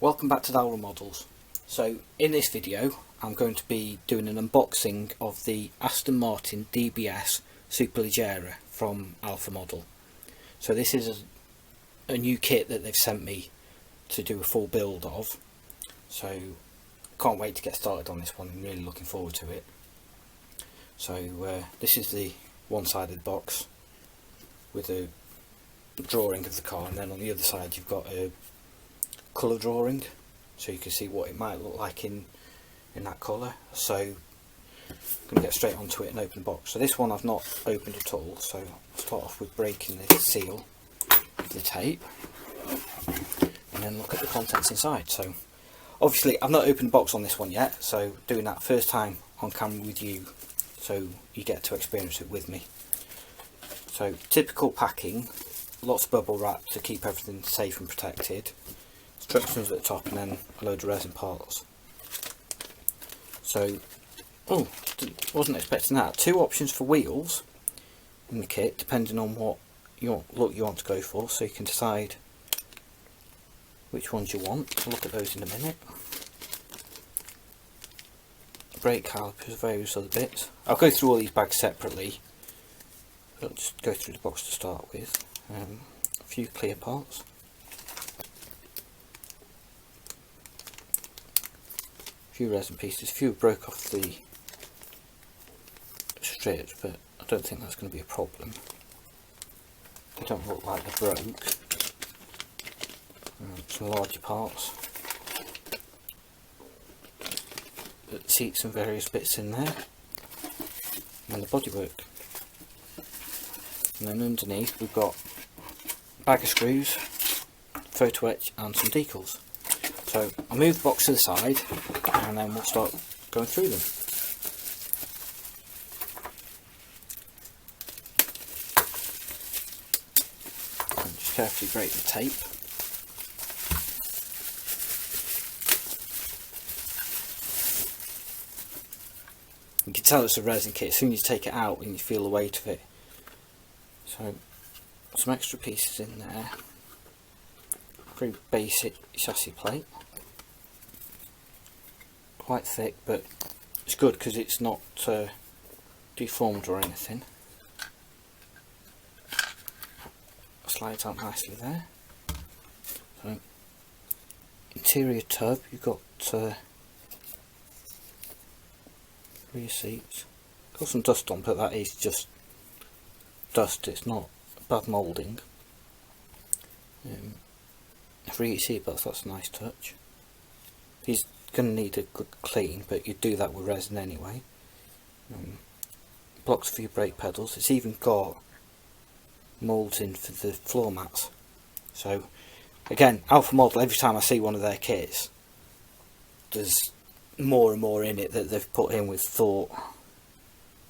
Welcome back to Dalra Models. So in this video I'm going to be doing an unboxing of the Aston Martin DBS Superleggera from Alpha Model. So this is a new kit that they've sent me to do a full build of. So can't wait to get started on this one. I'm really looking forward to it. So this is the one-sided box with a drawing of the car, and then on the other side you've got a colour drawing so you can see what it might look like in that colour. So I'm going to get straight onto it and open the box. So this one I've not opened at all, so I'll start off with breaking the seal of the tape and then look at the contents inside. So obviously I've not opened the box on this one yet, so doing that first time on camera with you so you get to experience it with me. So typical packing, lots of bubble wrap to keep everything safe and protected, instructions at the top, and then a load of resin parts. So, wasn't expecting that. 2 options for wheels in the kit depending on what look you want to go for, so you can decide which ones you want. I'll look at those in a minute. Brake calipers, various other bits. I'll go through all these bags separately. I'll just go through the box to start with. A few clear parts. A few resin pieces. A few broke off the strips, but I don't think that's going to be a problem. They don't look like they're broke. Some larger parts. Seats and various bits in there. And the bodywork. And then underneath we've got a bag of screws, photo etch and some decals. So I'll move the box to the side and then we'll start going through them. And just carefully break the tape. You can tell it's a resin kit as soon as you take it out and you feel the weight of it. So some extra pieces in there. Pretty basic chassis plate. Quite thick, but it's good because it's not deformed or anything. Slides out nicely there. So interior tub, you've got rear seats. Got some dust on, but that is just dust, it's not bad moulding. Free seat belts, that's a nice touch. He's going to need a good clean, but you do that with resin anyway. Blocks for your brake pedals. It's even got moulds in for the floor mats. So again, Alpha Model, every time I see one of their kits, there's more and more in it that they've put in with thought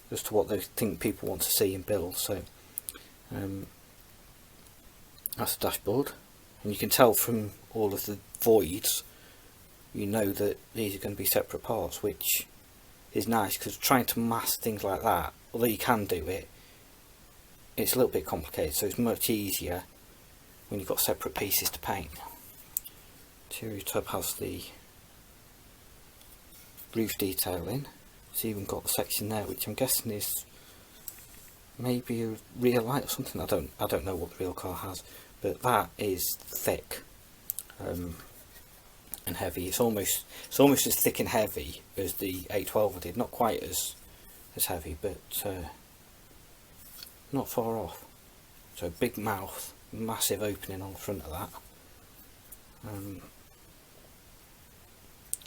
as to what they think people want to see and build. So that's the dashboard, and you can tell from all of the voids, you know that these are going to be separate parts, which is nice because trying to mask things like that, although you can do it, it's a little bit complicated, so it's much easier when you've got separate pieces to paint. Interior tub has the roof detailing. It's even got the section there which I'm guessing is maybe a rear light or something. I don't know what the real car has, but that is thick and heavy. It's almost as thick and heavy as the 812 I did. Not quite as heavy, but not far off. So big mouth, massive opening on the front of that.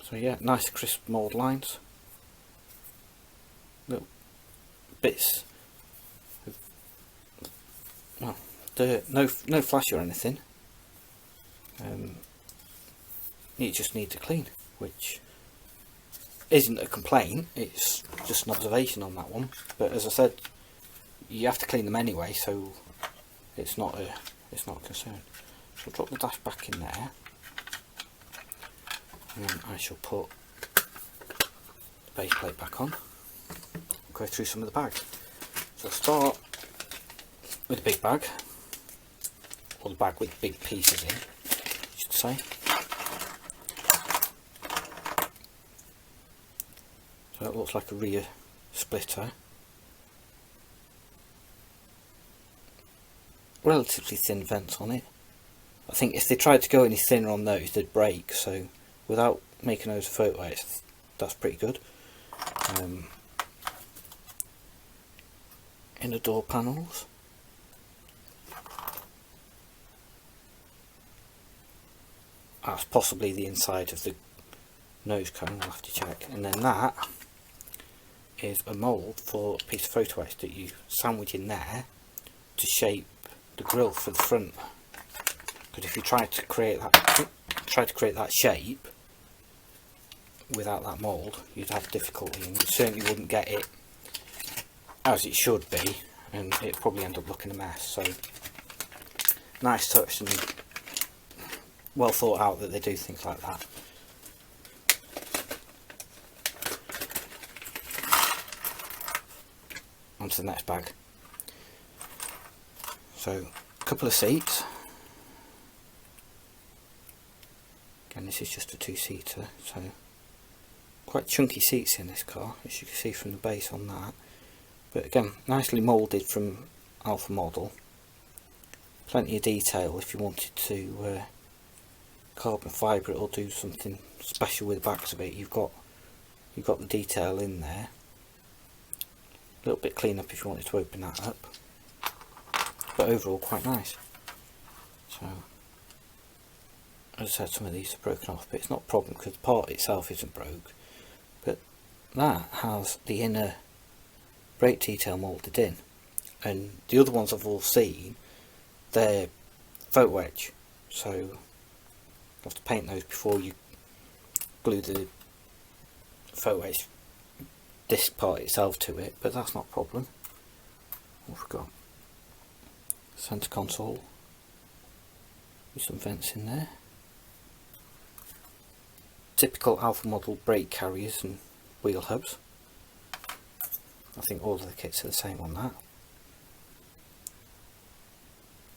So yeah, nice crisp mould lines. Little bits of, well, dirt, no flash or anything. You just need to clean, which isn't a complaint, it's just an observation on that one. But as I said, you have to clean them anyway, so it's not a concern. So I'll drop the dash back in there, and then I shall put the base plate back on. Go through some of the bags. So I'll start with the big bag, or the bag with big pieces in, I should say. So that looks like a rear splitter. Relatively thin vents on it. I think if they tried to go any thinner on those, they'd break, so without making those photo edits, that's pretty good. Inner door panels. That's possibly the inside of the nose cone, we'll have to check. And then that is a mould for a piece of photo edit that you sandwich in there to shape the grille for the front. But if you try to create that shape without that mould, you'd have difficulty, and you certainly wouldn't get it as it should be, and it'd probably end up looking a mess. So nice touch, and well thought out that they do things like that. On to the next bag. So a couple of seats. Again, this is just a two-seater, so quite chunky seats in this car, as you can see from the base on that. But again, nicely moulded from Alpha Model. Plenty of detail if you wanted to carbon fibre it or do something special with the backs of it. You've got the detail in there. A little bit clean up if you wanted to open that up, but overall quite nice. So as I said, some of these are broken off, but it's not a problem because the part itself isn't broke. But that has the inner brake detail moulded in, and the other ones I've all seen, they're photo edge, so you have to paint those before you glue the photo edge disc part itself to it, but that's not a problem. What have we got? Centre console with some vents in there. Typical Alpha Model brake carriers and wheel hubs. I think all of the kits are the same on that.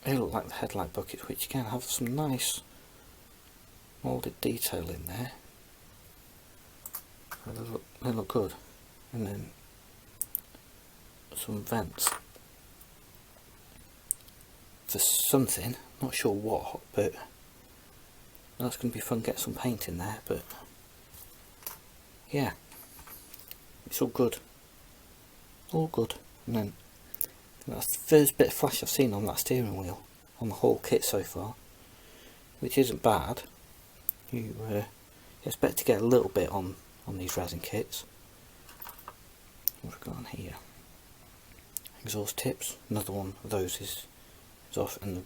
They look like the headlight buckets, which again have some nice moulded detail in there. They look good. And then some vents for something, not sure what, but that's going to be fun to get some paint in there. But yeah, it's all good, and then that's the first bit of flash I've seen on that steering wheel on the whole kit so far, which isn't bad. You expect to get a little bit on these resin kits. What have we got on here? Exhaust tips. Another one of those is off, and the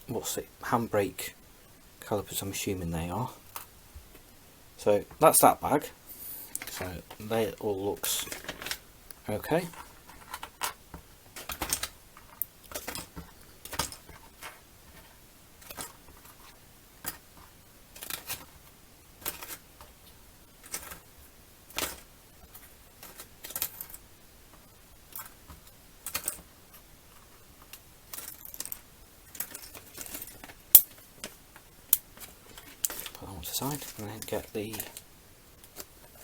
what's it? Handbrake calipers, I'm assuming they are. So that's that bag. So that all looks okay. Side and then get the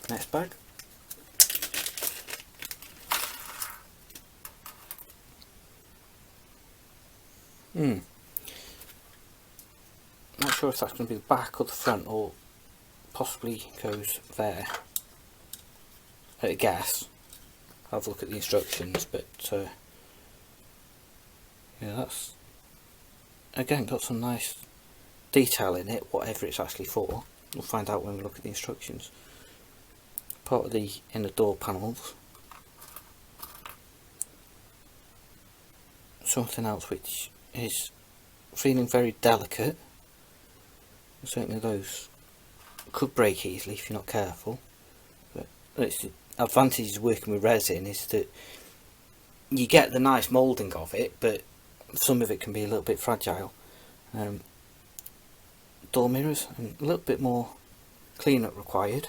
next bag. Not sure if that's going to be the back or the front, or possibly goes there. I guess. Have a look at the instructions, but yeah, that's again got some nice detail in it, whatever it's actually for. We'll find out when we look at the instructions. Part of the inner door panels. Something else which is feeling very delicate. Certainly those could break easily if you're not careful. But it's the advantage of working with resin is that you get the nice moulding of it, but some of it can be a little bit fragile. Door mirrors, and a little bit more cleanup required.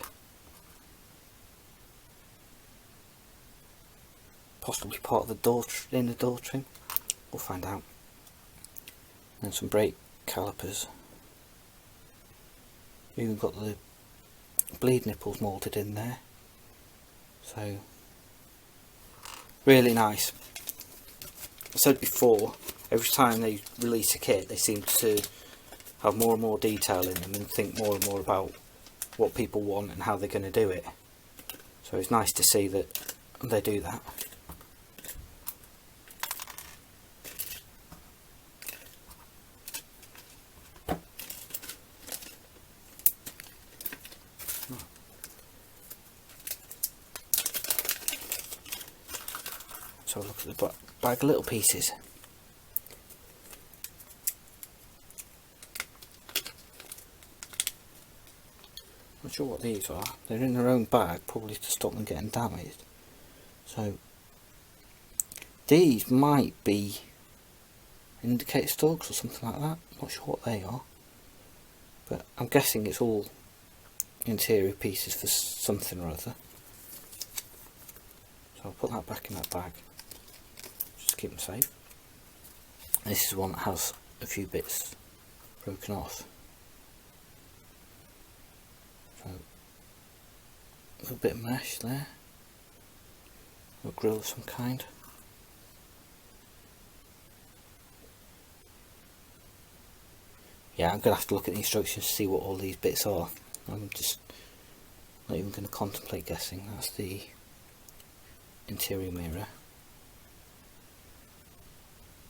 Possibly part of the inner door trim. We'll find out. And some brake calipers. We've got the bleed nipples moulded in there. So really nice. I said before, every time they release a kit they seem to have more and more detail in them and think more and more about what people want and how they're going to do it. So it's nice to see that they do that. So look at the bag of little pieces. Not sure what these are. They're in their own bag, probably to stop them getting damaged. So these might be indicator stalks or something like that. Not sure what they are, but I'm guessing it's all interior pieces for something or other. So I'll put that back in that bag, just to keep them safe. This is one that has a few bits broken off. So a little bit of mesh there, a grill of some kind. Yeah, I'm going to have to look at the instructions to see what all these bits are. I'm just not even going to contemplate guessing. That's the interior mirror.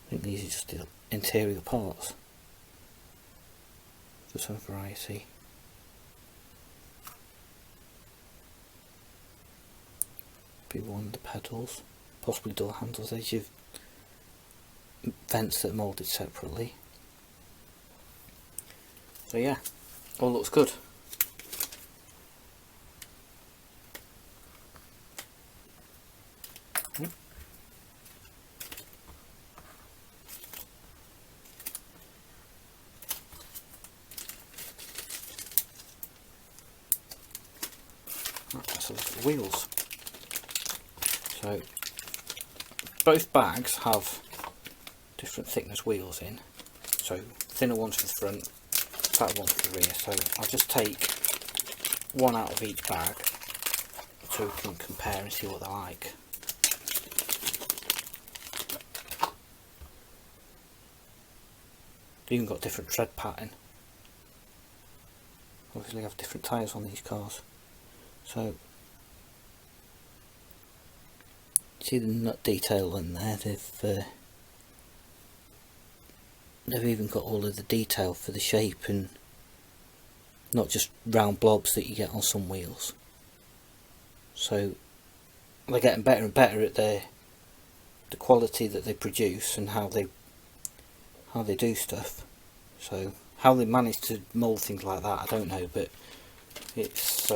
I think these are just the interior parts for some variety. Be one of the pedals, possibly door handles. There's your vents that are moulded separately. So yeah, all looks good. Let's have a look at the wheels. So both bags have different thickness wheels in. So thinner ones for the front, fatter ones for the rear. So I'll just take one out of each bag so we can compare and see what they're like. They've even got different tread pattern. Obviously have different tyres on these cars. So see the nut detail in there. They've even got all of the detail for the shape and not just round blobs that you get on some wheels. So they're getting better and better at the quality that they produce and how they do stuff. So how they manage to mould things like that, I don't know, but it's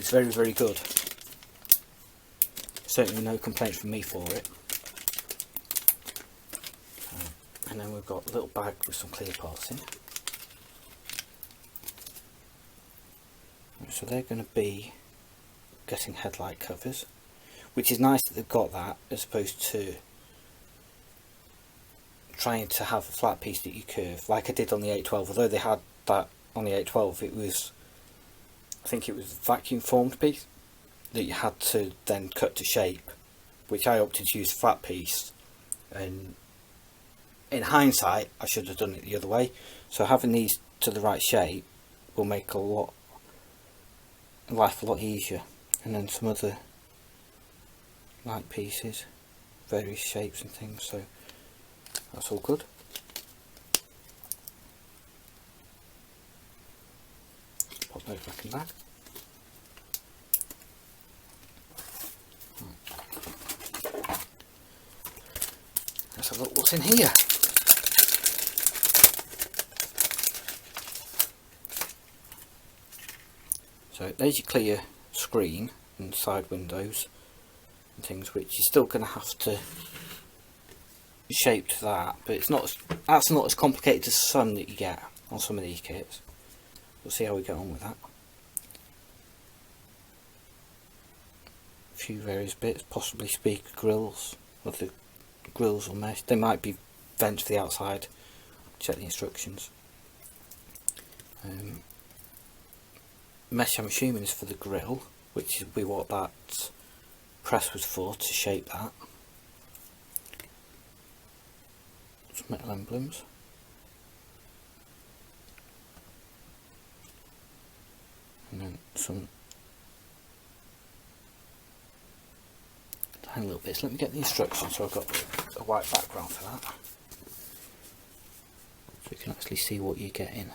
very, very good. Certainly no complaints from me for it. And then we've got a little bag with some clear parts in. So they're going to be getting headlight covers, which is nice that they've got that as opposed to trying to have a flat piece that you curve like I did on the 812. Although they had that on the 812, it was, I think it was a vacuum formed piece that you had to then cut to shape, which I opted to use a flat piece, and in hindsight I should have done it the other way. So having these to the right shape will make life a lot easier. And then some other light pieces, various shapes and things, so that's all good. Pop those back in the bag. Let's have a look what's in here. So there's your clear screen and side windows and things, which you're still going to have to shape to that, but that's not as complicated as some that you get on some of these kits. We'll see how we get on with that. A few various bits, possibly speaker grills, or the grills or mesh. They might be vents for the outside. Check the instructions. mesh I'm assuming is for the grille, which will be what that press was for, to shape that. Some metal emblems. And then some tiny little bits. Let me get the instructions so I've got a white background for that, so you can actually see what you're getting.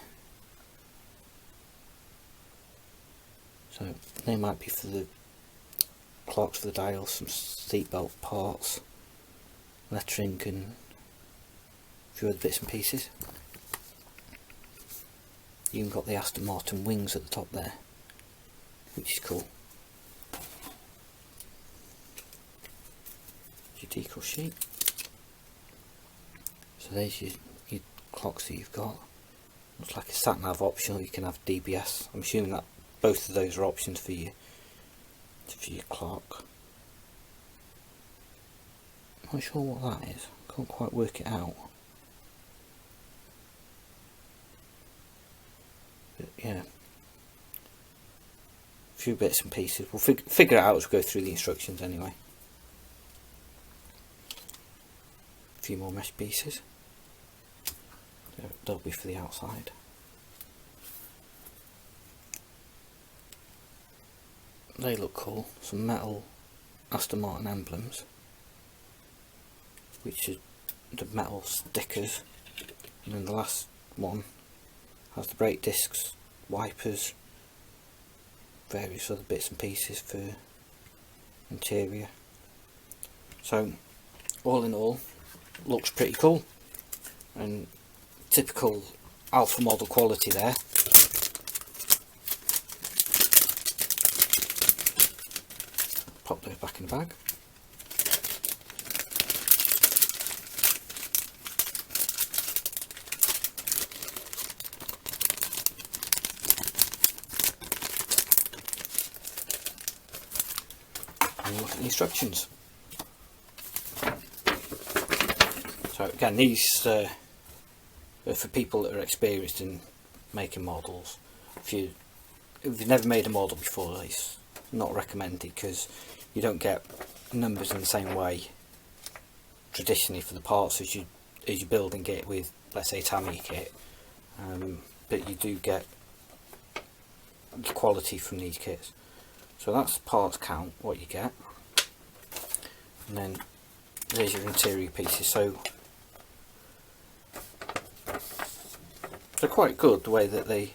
So they might be for the clocks for the dials, some seatbelt parts, lettering and a few other bits and pieces. You even got the Aston Martin wings at the top there, which is cool. Your decal sheet. So there's your clocks that you've got. Looks like a sat nav optional. You can have DBS. I'm assuming that both of those are options for your clock. I'm not sure what that is. Can't quite work it out. But yeah, a few bits and pieces. We'll figure it out as we go through the instructions anyway. A few more mesh pieces. They'll be for the outside. They look cool. Some metal Aston Martin emblems, which are the metal stickers, and then the last one has the brake discs, wipers, various other bits and pieces for interior. So all in all, looks pretty cool, and typical Alpha model quality there. Pop those back in the bag. And look at the instructions. So again, these are for people that are experienced in making models. If you've never made a model before, it's not recommended, because you don't get numbers in the same way traditionally for the parts as you're building it with, let's say, Tamiya kit, but you do get the quality from these kits. So that's the parts count, what you get, and then there's your interior pieces. So they're quite good the way that they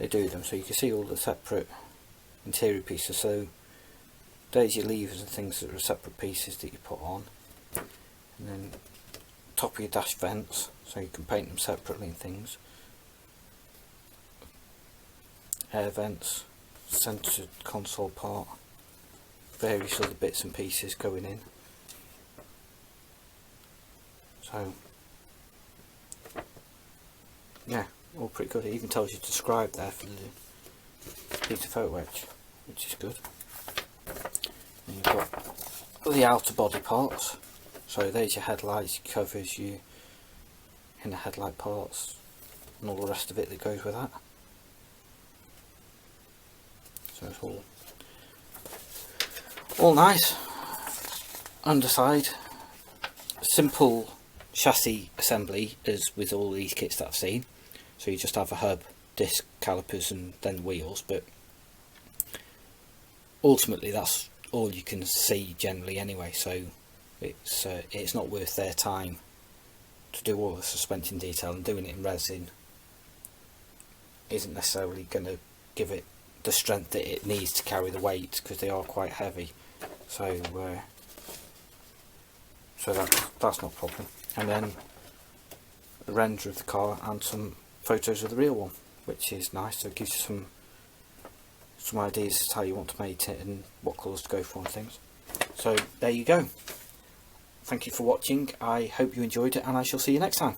do them, so you can see all the separate interior pieces. So there's your levers and things that are separate pieces that you put on, and then top of your dash vents, so you can paint them separately and things. Air vents, centre console part, various other bits and pieces going in. So yeah, all pretty good. It even tells you to describe there for the piece of photo etch, which is good. And you've got the outer body parts. So there's your headlights, your covers, your inner headlight parts, and all the rest of it that goes with that. So it's all nice. Underside, simple chassis assembly as with all these kits that I've seen. So you just have a hub, disc, calipers, and then wheels, but ultimately that's all you can see generally anyway, so it's not worth their time to do all the suspension detail, and doing it in resin isn't necessarily going to give it the strength that it needs to carry the weight, because they are quite heavy. So that's not a problem. And then a render of the car and some photos of the real one, which is nice. So it gives you some ideas as to how you want to mate it and what colours to go for and things. So there you go. Thank you for watching. I hope you enjoyed it, and I shall see you next time.